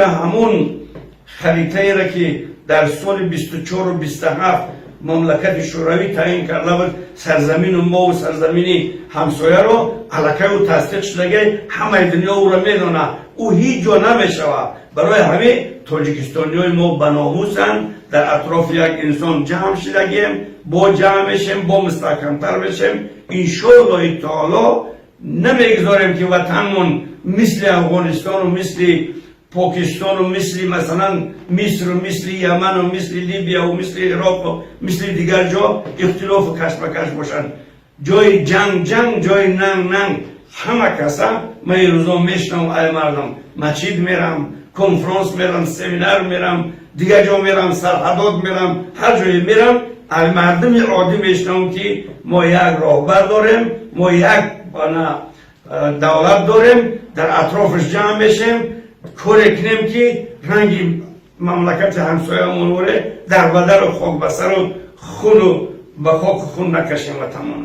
همون خریطه را که در سال 24 و 27 مملکت شوروی تعیین کرده بود سرزمین ما و سرزمین همسایه رو علاقه و تصدیق شده همه دنیا او را میدونه او هیچ جا نمیشود. برای همه تاجیکستانی های ما بناموسن در اطراف یک انسان جمع شدگیم با جمع میشیم با مستحکمتر بشیم انشاءالله تعالی نمیگذاریم که وطنمون مثل افغانستان و مثل پاکستان و مثل مثلا مصر و مثل یمن و مثل لیبیا و مثل عراق و مثل دیگر جا اختلاف و کشمکش باشن. جای جنگ جای ننگ همه کسا من روزا میشنم ای مردم مسجد میرم کنفرانس میرم سمینار میرم دیگر جا میرم سرحدات میرم هر جایی میرم ای مردم عادی میشنم که ما یک راهبر داریم ما یک دولت داریم در اطرافش جمع میشیم کار کنیم که رنگ مملکت همسایه منوره در بدر و خاک بسر و خون و به خاک خون نکشیم و تمام.